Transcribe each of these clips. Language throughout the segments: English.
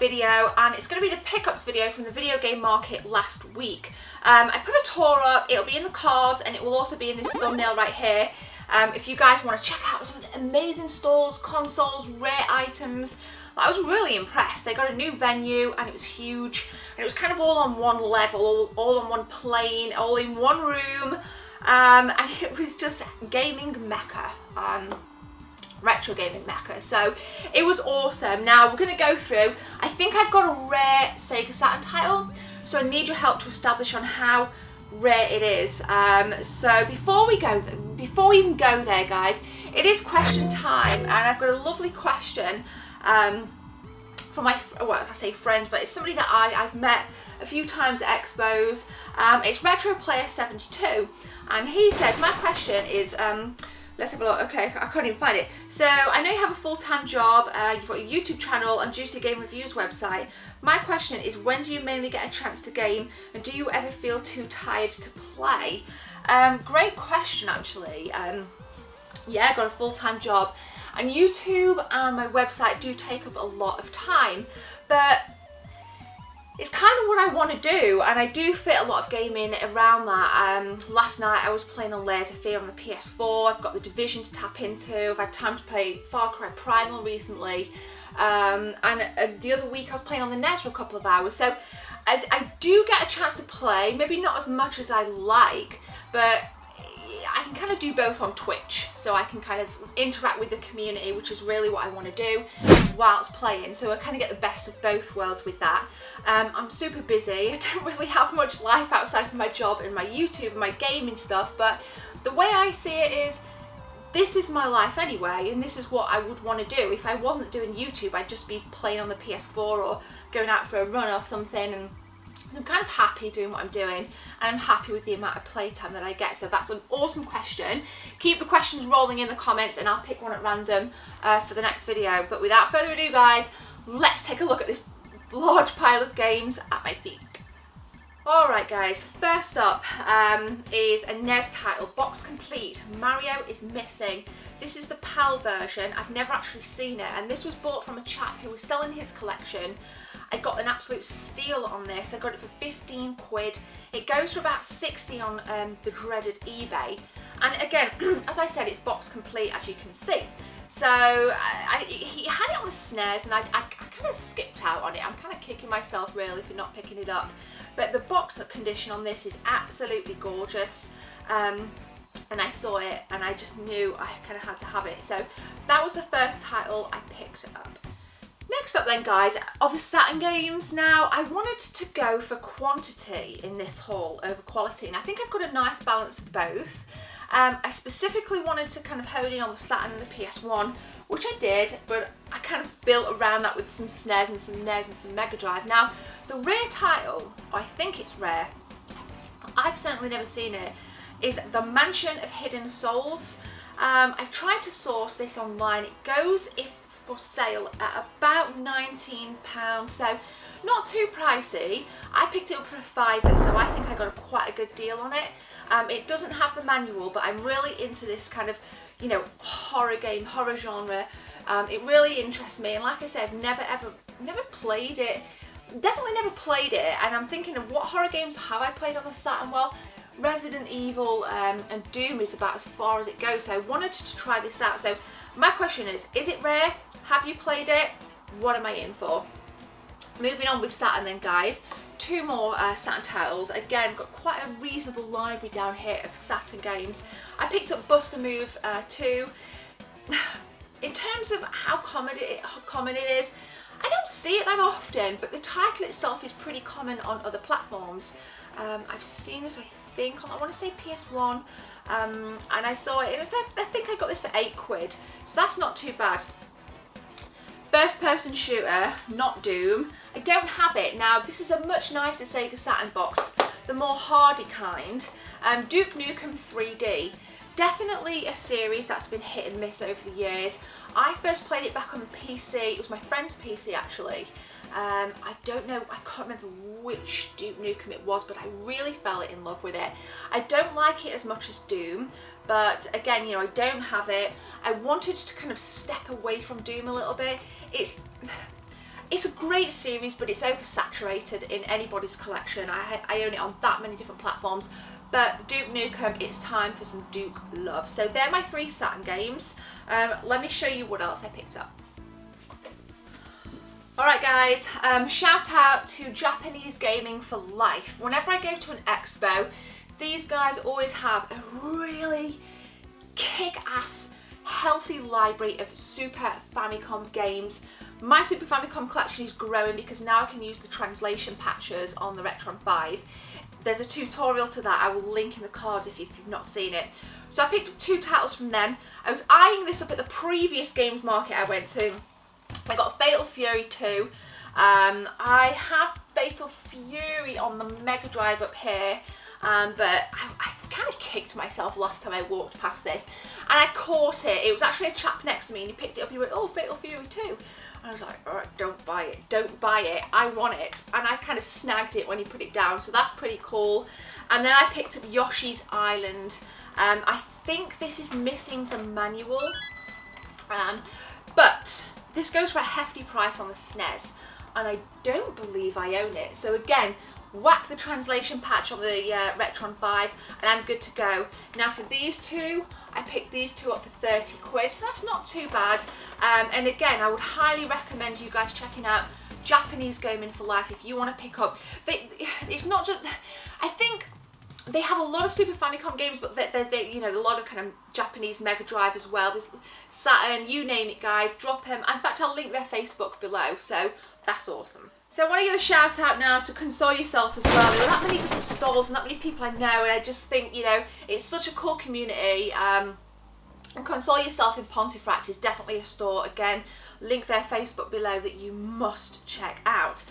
video, and it's going to be the pickups video from the Video Game Market last week. I put a tour up, it'll be in the cards, and it will also be in this thumbnail right here. If you guys want to check out some of the amazing stalls, consoles, rare items. I was really impressed. They got a new venue and it was huge, and it was kind of all on one level, all on one plane, all in one room, and it was just gaming mecca, retro gaming mecca. So it was awesome. Now we're going to go through, I think I've got a rare Sega Saturn title, so I need your help to establish on how rare it is. So before we even go there, guys, it is question time, and I've got a lovely question from my, well, I say friend, but it's somebody that I've met a few times at expos. It's Retro Player 72, and he says, my question is, let's have a look. Okay, I can't even find it. So I know you have a full-time job, you've got a YouTube channel and Juicy Game Reviews website. My question is, when do you mainly get a chance to game, and do you ever feel too tired to play? Great question, actually. Yeah, I got a full-time job, and YouTube and my website do take up a lot of time, but it's kind of what I want to do, and I do fit a lot of gaming around that. Last night I was playing on Layers of Fear on the PS4, I've got The Division to tap into, I've had time to play Far Cry Primal recently, and the other week I was playing on the NES for a couple of hours, so I do get a chance to play, maybe not as much as I like, but I can kind of do both on Twitch, so I can kind of interact with the community, which is really what I want to do whilst playing, so I kind of get the best of both worlds with that. I'm super busy, I don't really have much life outside of my job and my YouTube and my gaming stuff, but the way I see it is, this is my life anyway, and this is what I would want to do. If I wasn't doing YouTube, I'd just be playing on the PS4 or going out for a run or something, and so I'm kind of happy doing what I'm doing, and I'm happy with the amount of playtime that I get. So that's an awesome question. Keep the questions rolling in the comments, and I'll pick one at random for the next video. But without further ado, guys, let's take a look at this large pile of games at my feet. Alright guys, first up is a NES title, box complete, Mario is Missing. This is the PAL version. I've never actually seen it, and this was bought from a chap who was selling his collection. I got an absolute steal on this. I got it for 15 quid. It goes for about 60 on the dreaded eBay. And again, as I said, it's box complete, as you can see. So he had it on the Snes, and I kind of skipped out on it. I'm kind of kicking myself really for not picking it up. But the box condition on this is absolutely gorgeous. And I saw it, and I just knew I kind of had to have it. So that was the first title I picked up. Next up then, guys, are the Saturn games. Now, I wanted to go for quantity in this haul over quality, and I think I've got a nice balance of both. I specifically wanted to kind of hone in on the Saturn and the PS1, which I did, but I kind of built around that with some SNES and some NES and some Mega Drive. Now, the rare title, I think it's rare, I've certainly never seen it, is The Mansion of Hidden Souls. I've tried to source this online. It goes for sale at about £19, so not too pricey. I picked it up for a £5, so I think I got quite a good deal on it. It doesn't have the manual, but I'm really into this kind of, you know, horror genre. It really interests me, and like I said, I've never played it. Definitely never played it, and I'm thinking of what horror games have I played on the Saturn? Well, Resident Evil and Doom is about as far as it goes, so I wanted to try this out. So my question is it rare? Have you played it? What am I in for? Moving on with Saturn then, guys. Two more Saturn titles. Again, got quite a reasonable library down here of Saturn games. I picked up Bust a Move 2. In terms of how common it is, I don't see it that often, but the title itself is pretty common on other platforms. I've seen this, I think, on, I want to say PS1, and I saw it, I think I got this for 8 quid, so that's not too bad. First person shooter, not Doom. I don't have it. Now, this is a much nicer Sega Saturn box, the more hardy kind. Duke Nukem 3D. Definitely a series that's been hit and miss over the years. I first played it back on the PC. It was my friend's PC actually. I don't know, I can't remember which Duke Nukem it was, but I really fell in love with it. I don't like it as much as Doom, but again, you know, I don't have it. I wanted to kind of step away from Doom a little bit. It's It's a great series, but it's oversaturated in anybody's collection. I own it on that many different platforms. But Duke Nukem, it's time for some Duke love. So they're my 3 Saturn games. Let me show you what else I picked up. Alright guys, shout out to Japanese Gaming for Life. Whenever I go to an expo, these guys always have a really kick-ass, healthy library of Super Famicom games. My Super Famicom collection is growing because now I can use the translation patches on the Retron 5. There's a tutorial to that, I will link in the cards if you've not seen it. So I picked up 2 titles from them. I was eyeing this up at the previous games market I went to. I got Fatal Fury 2. I have Fatal Fury on the Mega Drive up here, but I kind of kicked myself last time I walked past this. And I caught it. It was actually a chap next to me and he picked it up and he went, oh, Fatal Fury 2. And I was like, alright, don't buy it, don't buy it, I want it. And I kind of snagged it when he put it down, so that's pretty cool. And then I picked up Yoshi's Island. I think this is missing the manual, but this goes for a hefty price on the Snes, and I don't believe I own it. So again, whack the translation patch on the Retron 5 and I'm good to go. Now for these 2, I picked these 2 up for 30 quid, so that's not too bad. And again, I would highly recommend you guys checking out Japanese Gaming for Life if you want to pick up. It's not just, I think they have a lot of Super Famicom games, but they you know, a lot of kind of Japanese Mega Drive as well. There's Saturn, you name it guys, drop them. In fact, I'll link their Facebook below, so that's awesome. So I want to give a shout out now to Console Yourself as well. There are that many different stalls and that many people I know, and I just think, you know, it's such a cool community. And Console Yourself in Pontefract is definitely a store. Again, link their Facebook below that you must check out.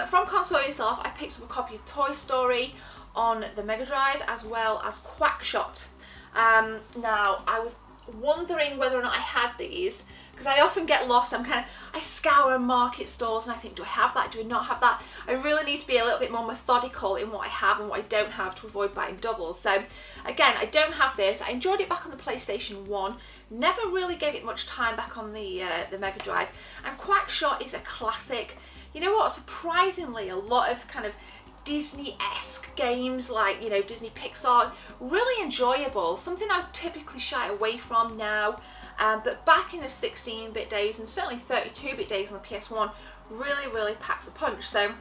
From Console Yourself, I picked up a copy of Toy Story on the Mega Drive as well as Quackshot. Now, I was wondering whether or not I had these, because I often get lost. I scour market stores and I think, do I have that, do I not have that? I really need to be a little bit more methodical in what I have and what I don't have to avoid buying doubles. So again, I don't have this. I enjoyed it back on the PlayStation 1, never really gave it much time back on the Mega Drive, and Quackshot is a classic. You know what, surprisingly a lot of kind of Disney-esque games like, you know, Disney Pixar, really enjoyable, something I typically shy away from now, but back in the 16-bit days and certainly 32-bit days on the PS1 really packs a punch. So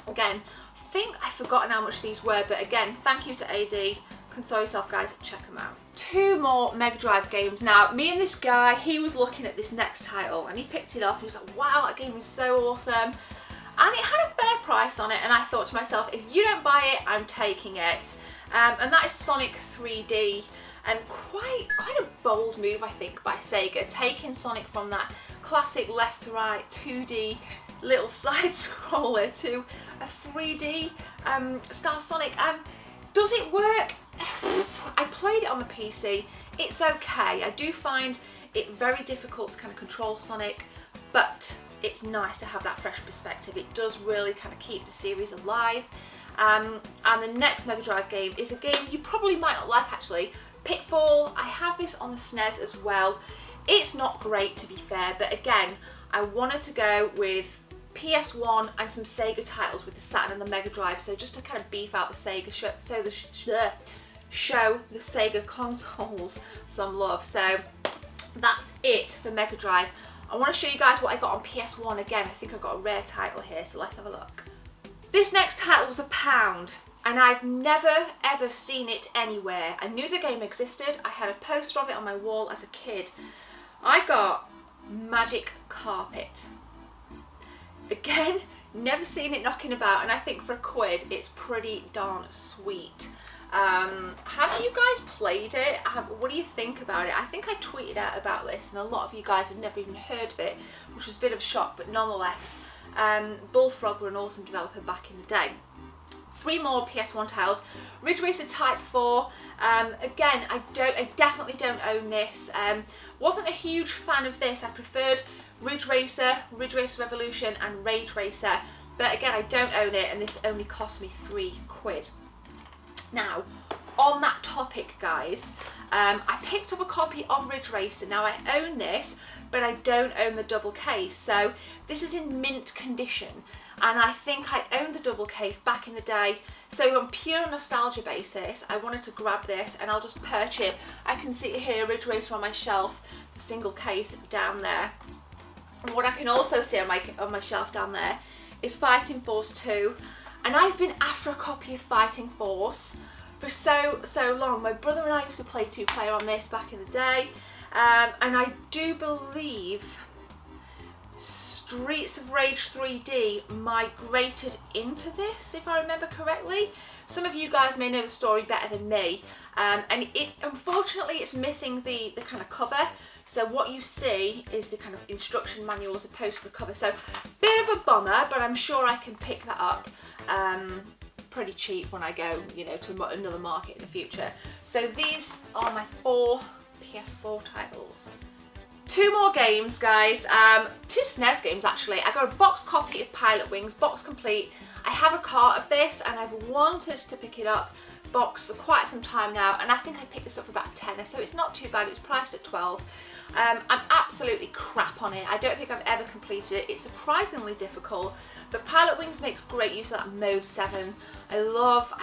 again, I think I've forgotten how much these were, but again, thank you to AD. Console Yourself guys, check them out. 2 more Mega Drive games. Now, me and this guy, he was looking at this next title and he picked it up. He was like, wow, that game is so awesome. And it had a fair price on it, and I thought to myself, if you don't buy it, I'm taking it. And that is Sonic 3D, and quite a bold move, I think, by Sega, taking Sonic from that classic left to right 2D little side scroller to a 3D style Sonic. And does it work? I played it on the PC. It's okay. I do find it very difficult to kind of control Sonic, but it's nice to have that fresh perspective. It does really kind of keep the series alive. And the next Mega Drive game is a game you probably might not like actually, Pitfall. I have this on the Snes as well. It's not great to be fair, but again, I wanted to go with PS1 and some Sega titles with the Saturn and the Mega Drive, so just to kind of beef out the Sega show the Sega consoles some love. So that's it for Mega Drive. I want to show you guys what I got on PS1 again. I think I've got a rare title here, so let's have a look. This next title was £1, and I've never ever seen it anywhere. I knew the game existed. I had a poster of it on my wall as a kid. I got Magic Carpet. Again, never seen it knocking about, and I think for £1 it's pretty darn sweet. Have you guys played it? What do you think about it? I think I tweeted out about this and a lot of you guys have never even heard of it, which was a bit of a shock, but nonetheless, Bullfrog were an awesome developer back in the day. 3 more PS1 titles. Ridge Racer Type 4. Again, I definitely don't own this. Wasn't a huge fan of this. I preferred Ridge Racer Revolution and Rage Racer, but again, I don't own it, and this only cost me £3. Now, on that topic guys, I picked up a copy of Ridge Racer. Now I own this, but I don't own the double case. So this is in mint condition. And I think I owned the double case back in the day. So on pure nostalgia basis, I wanted to grab this and I'll just perch it. I can see it here, Ridge Racer on my shelf, the single case down there. And what I can also see on my shelf down there is Fighting Force 2. And I've been after a copy of Fighting Force for so long. My brother and I used to play 2-player on this back in the day. And I do believe Streets of Rage 3D migrated into this, if I remember correctly. Some of you guys may know the story better than me, and unfortunately it's missing the kind of cover. So what you see is the kind of instruction manual as opposed to the cover. So bit of a bummer, but I'm sure I can pick that up pretty cheap when I go, you know, to another market in the future. So these are my 4 PS4 titles. 2 more games, guys. 2 Snes games actually. I got a box copy of Pilot Wings, box complete. I have a cart of this and I've wanted to pick it up box for quite some time now, and I think I picked this up for about a tenner, so it's not too bad. It was priced at 12. I'm absolutely crap on it. I don't think I've ever completed it. It's surprisingly difficult, but Pilot Wings makes great use of that mode 7. I love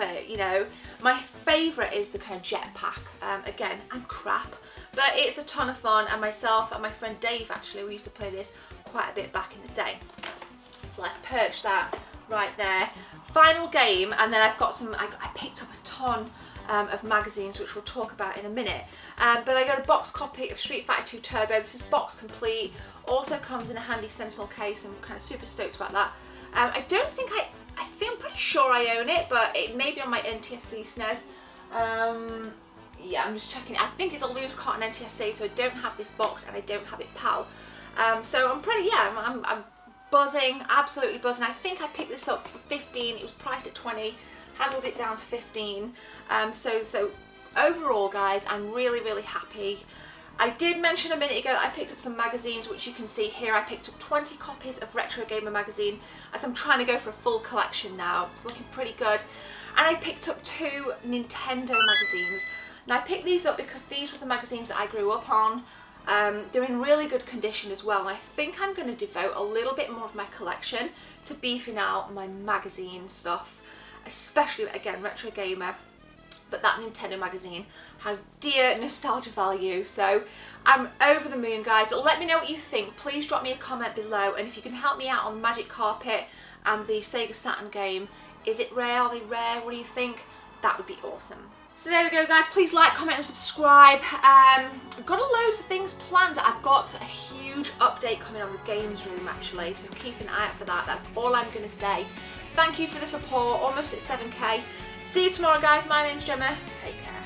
it, you know. My favourite is the kind of jetpack. Again, I'm crap, but it's a ton of fun, and myself and my friend Dave, actually, we used to play this quite a bit back in the day. So let's perch that right there. Final game, and then I've got some, I picked up a ton of magazines, which we'll talk about in a minute. But I got a box copy of Street Fighter 2 Turbo. This is box complete. Also comes in a handy Sentinel case. I'm kind of super stoked about that. I don't think I think I'm pretty sure I own it, but it may be on my NTSC Snes. Yeah, I'm just checking it. I think it's a loose cotton NTSC, so I don't have this box and I don't have it PAL. So I'm pretty, yeah, I'm buzzing, absolutely buzzing. I think I picked this up for 15. It was priced at 20. Handled it down to 15. So overall, guys, I'm really happy. I did mention a minute ago that I picked up some magazines, which you can see here. I picked up 20 copies of Retro Gamer magazine, as I'm trying to go for a full collection now. It's looking pretty good. And I picked up 2 Nintendo magazines. Now I picked these up because these were the magazines that I grew up on. They're in really good condition as well, and I think I'm going to devote a little bit more of my collection to beefing out my magazine stuff, especially, again, Retro Gamer. But that Nintendo magazine has dear nostalgia value, so I'm over the moon, guys. Let me know what you think. Please drop me a comment below, and if you can help me out on the Magic Carpet and the SEGA SATURN game, is it rare? Are they rare? What do you think? That would be awesome. So there we go, guys. Please like, comment and subscribe. I've got loads of things planned. I've got a huge update coming on the games room, actually, so keep an eye out for that. That's all I'm going to say. Thank you for the support. Almost at 7K. See you tomorrow, guys. My name's Gemma. Take care.